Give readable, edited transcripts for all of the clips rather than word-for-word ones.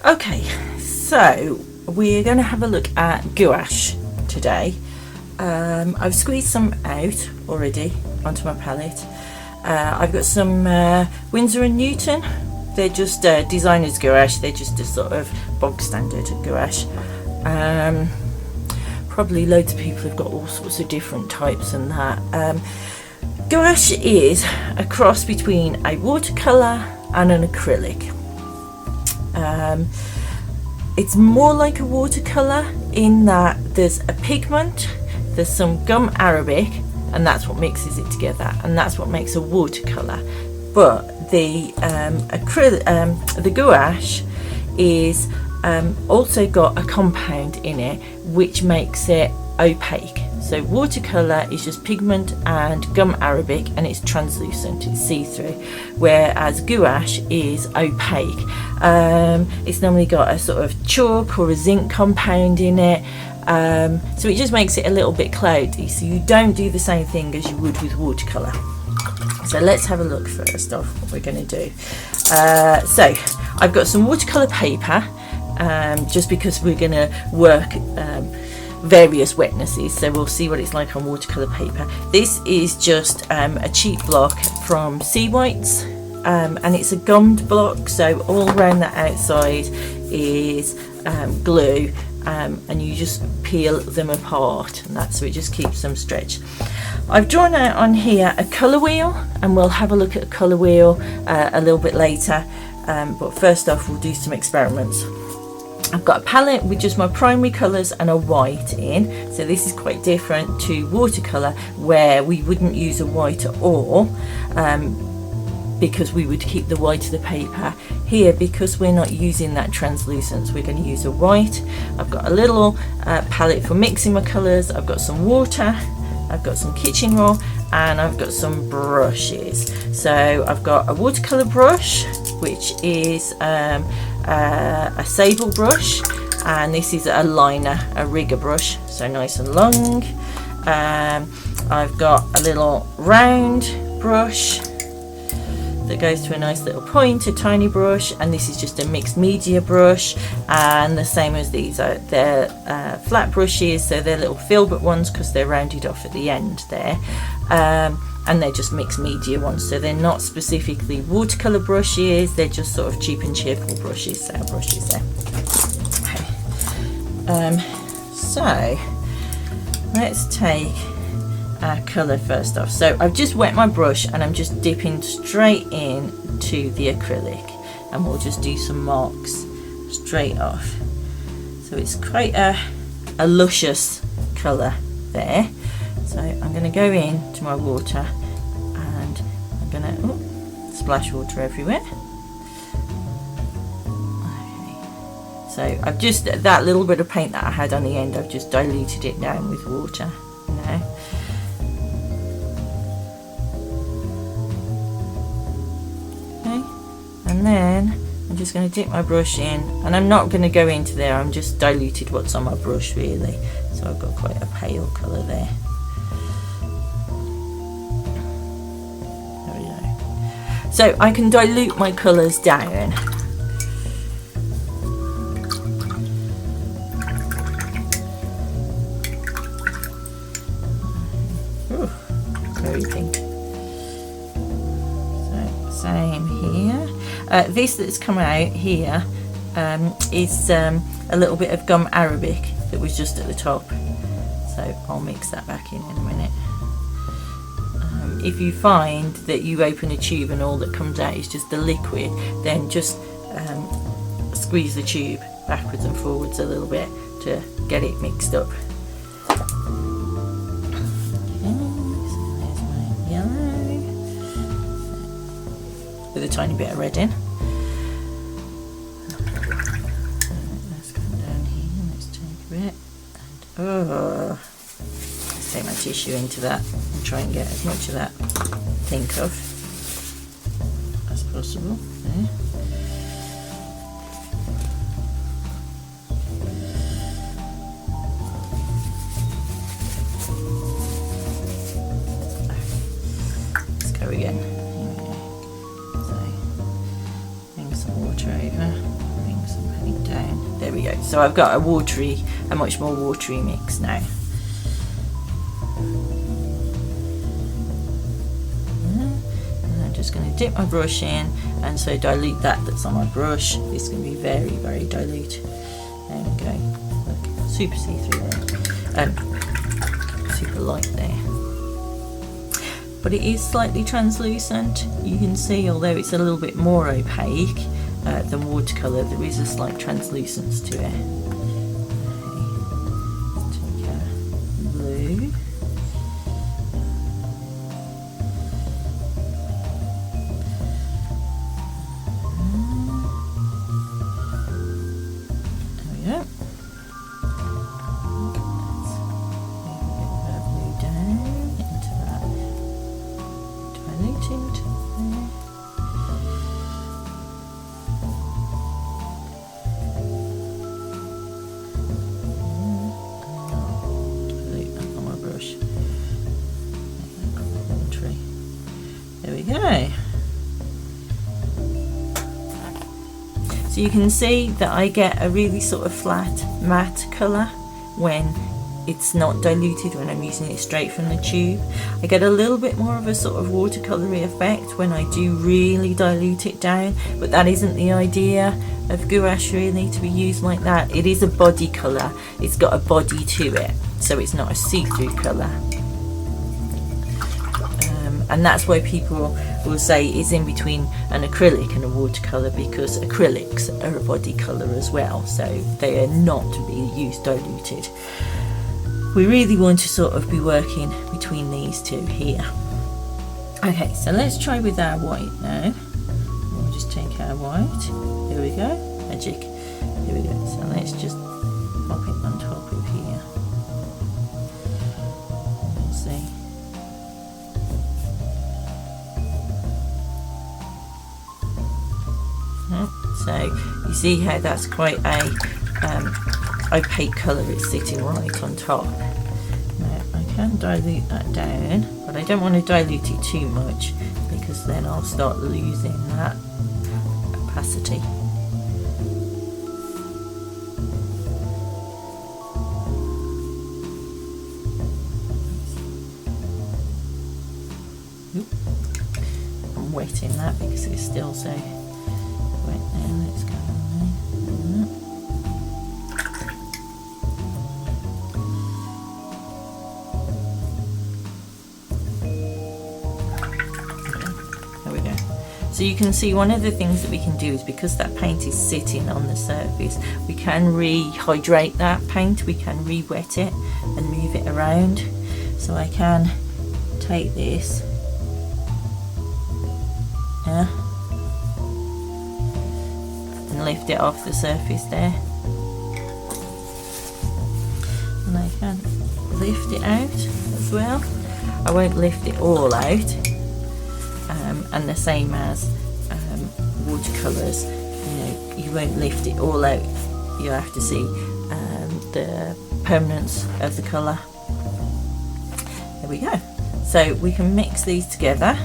Okay, so we're going to have a look at gouache today. I've squeezed some out already onto my palette. I've got some Winsor & Newton. They're just designer's gouache. They're just a sort of bog standard gouache. Probably loads of people have got all sorts of different types and that. Gouache is a cross between a watercolour and an acrylic. It's more like a watercolour in that there's a pigment, there's some gum arabic, and that's what mixes it together, and that's what makes a watercolour. But the the gouache is also got a compound in it which makes it opaque. So watercolour is just pigment and gum arabic, and it's translucent, it's see-through, whereas gouache is opaque. It's normally got a sort of chalk or a zinc compound in it, so it just makes it a little bit cloudy, so you don't do the same thing as you would with watercolour. So let's have a look first off what we're going to do. So I've got some watercolour paper, just because we're going to work various wetnesses, so we'll see what it's like on watercolour paper. This is just a cheap block from Sea Whites, and it's a gummed block, so all around the outside is glue, and you just peel them apart, and that's so it just keeps them stretched. I've drawn out on here a colour wheel, and we'll have a look at a colour wheel a little bit later, but first off we'll do some experiments. I've got a palette with just my primary colours and a white in, so this is quite different to watercolour where we wouldn't use a white at all, because we would keep the white of the paper. Here, because we're not using that translucence, we're going to use a white. I've got a little palette for mixing my colours. I've got some water, I've got some kitchen roll, and I've got some brushes. So I've got a watercolour brush, which is a sable brush, and this is a liner, a rigger brush, so nice and long. I've got a little round brush that goes to a nice little point, a tiny brush, and this is just a mixed media brush, and the same as these they're flat brushes, so they're little filbert ones because they're rounded off at the end there, and they're just mixed media ones, so they're not specifically watercolour brushes, they're just sort of cheap and cheerful brushes, so brushes there. Okay. So let's take our colour first off. So I've just wet my brush and I'm just dipping straight in to the acrylic, and we'll just do some marks straight off. So it's quite a luscious colour there. So I'm going to go in to my water, and I'm going to splash water everywhere. Okay. So I've just, that little bit of paint that I had on the end, I've just diluted it down with water now. Okay. And then I'm just going to dip my brush in, and I'm not going to go into there, I'm just diluted what's on my brush really. So I've got quite a pale colour there. So I can dilute my colours down. Ooh, very pink. So same here. This that's come out here is a little bit of gum arabic that was just at the top. So I'll mix that back in a minute. If you find that you open a tube and all that comes out is just the liquid, then just squeeze the tube backwards and forwards a little bit to get it mixed up. Okay, so there's my yellow with a tiny bit of red in. Let's come down here, let's take a bit, and let's take my tissue into that and try and get as much of that pink of as possible there. Let's go again. So bring some water over, bring some coming down. There we go. So I've got a much more watery mix now. And I'm just going to dip my brush in, and so dilute that's on my brush. It's going to be very, very dilute. There we go. Look, super see-through there. Super light there. But it is slightly translucent. You can see, although it's a little bit more opaque than watercolour, there is a slight translucence to it. Take a blue. There we go. There we go. So you can see that I get a really sort of flat matte colour when it's not diluted, when I'm using it straight from the tube. I get a little bit more of a sort of watercolory effect when I do really dilute it down, but that isn't the idea of gouache really, to be used like that. It is a body colour, it's got a body to it, so it's not a see-through colour. And that's why people will say it's in between an acrylic and a watercolour, because acrylics are a body colour as well, so they are not to be used diluted. We really want to sort of be working between these two here. Okay, so let's try with our white now. We'll just take our white. Here we go. Magic. Here we go. So let's just pop it on top of here. We'll see. So you see how that's quite a opaque colour, it's sitting right on top. Now I can dilute that down, but I don't want to dilute it too much because then I'll start losing that opacity. I'm wetting that because it's still so wet there. Let's go on there. So you can see one of the things that we can do is, because that paint is sitting on the surface, we can rehydrate that paint, we can re-wet it and move it around. So I can take this and lift it off the surface there, and I can lift it out as well. I won't lift it all out. And the same as watercolours, you won't lift it all out. You have to see the permanence of the colour. There we go. So we can mix these together.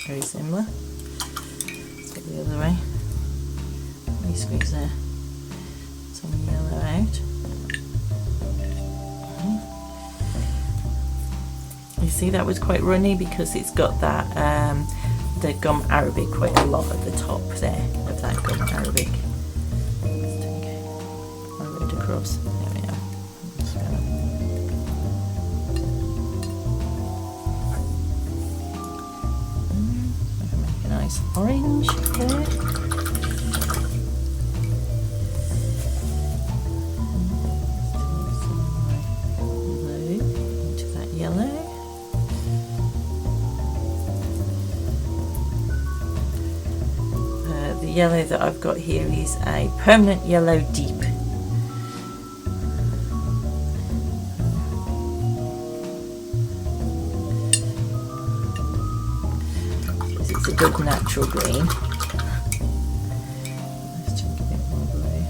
Very similar. Let's go the other way. Let me squeeze some yellow out. You see that was quite runny because it's got that the gum arabic quite a lot at the top there of that gum arabic. Let's take my red across. There we are. Nice orange there. Blue into that yellow. The yellow that I've got here is a permanent yellow deep. It's a good natural green. Let's take a bit more blue.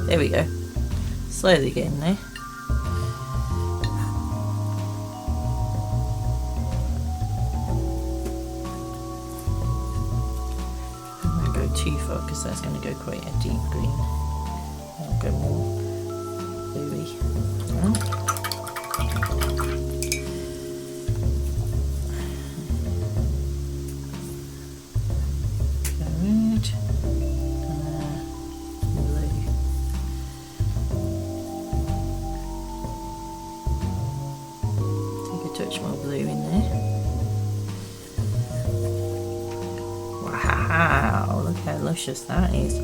There we go. Slowly getting there. Too far because that's going to go quite a deep green. I'll go more bluey. Red, blue. Take a touch more blue in there. Wow, look how luscious that is.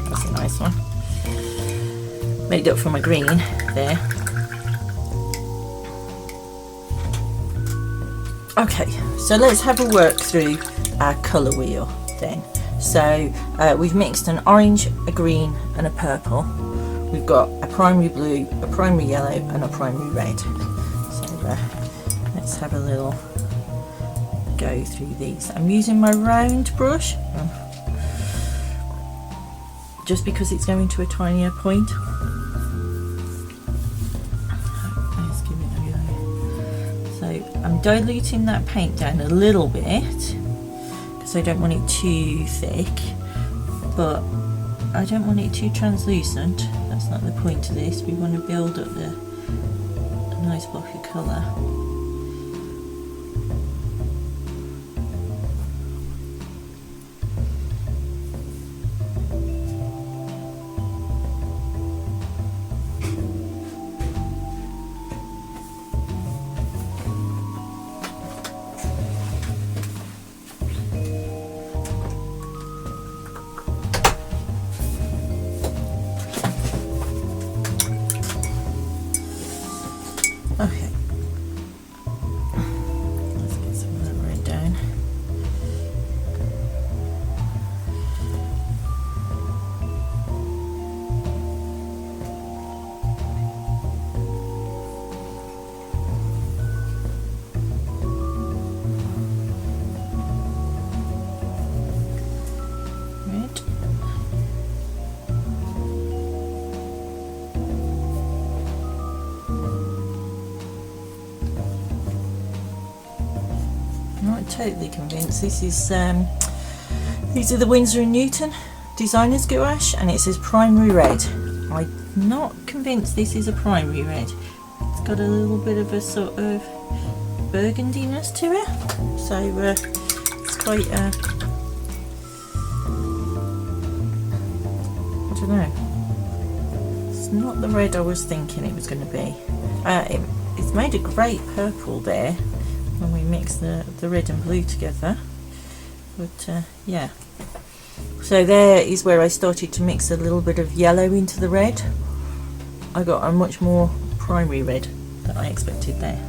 That's a nice one. Made up for my green there. Okay, so let's have a work through our colour wheel then. So we've mixed an orange, a green and a purple. We've got a primary blue, a primary yellow and a primary red. So let's have a little go through these. I'm using my round brush just because it's going to a tinier point. Let's give it a go. So I'm diluting that paint down a little bit. So I don't want it too thick, but I don't want it too translucent. That's not the point of this. We want to build up a nice block of colour. Okay, let's get some of that red down. Red. Not totally convinced. This is these are the Winsor & Newton Designers Gouache and it says primary red. I'm not convinced this is a primary red. It's got a little bit of a sort of burgundiness to it, so it's quite I don't know, it's not the red I was thinking it was going to be. It's made a great purple there when we mix the red and blue together, but yeah, so there is where I started to mix a little bit of yellow into the red. I got a much more primary red than I expected there.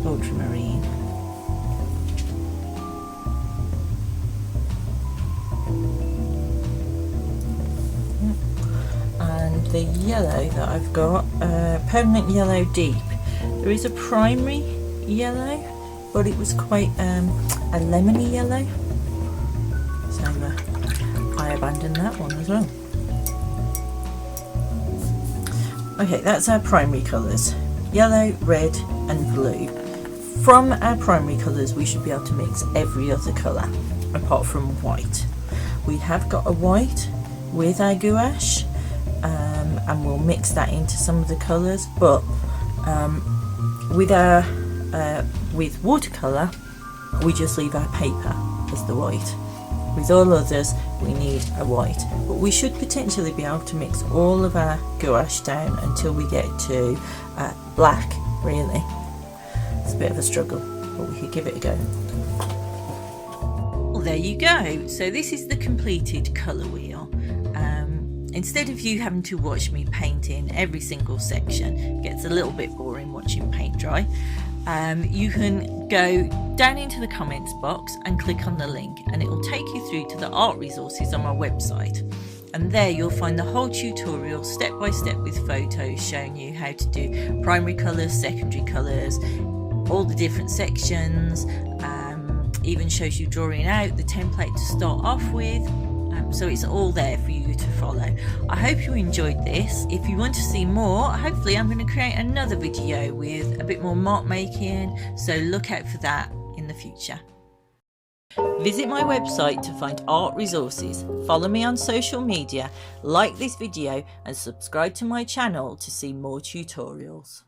Ultramarine. And the yellow that I've got, permanent yellow deep. There is a primary yellow, but it was quite a lemony yellow, so I abandoned that one as well. Okay, that's our primary colours, yellow, red and blue. From our primary colours we should be able to mix every other colour apart from white. We have got a white with our gouache, and we'll mix that into some of the colours, but with watercolour we just leave our paper as the white. With all others we need a white, but we should potentially be able to mix all of our gouache down until we get to black. Really, it's a bit of a struggle, but we could give it a go. Well, there you go. So this is the completed colour wheel. Instead of you having to watch me paint in every single section, it gets a little bit boring watching paint dry. You can go down into the comments box and click on the link, and it will take you through to the art resources on my website, and there you'll find the whole tutorial step by step with photos showing you how to do primary colours, secondary colours, all the different sections, even shows you drawing out the template to start off with. So it's all there for you to follow. I hope you enjoyed this. If you want to see more, hopefully I'm going to create another video with a bit more mark making, so look out for that in the future. Visit my website to find art resources, follow me on social media, like this video and subscribe to my channel to see more tutorials.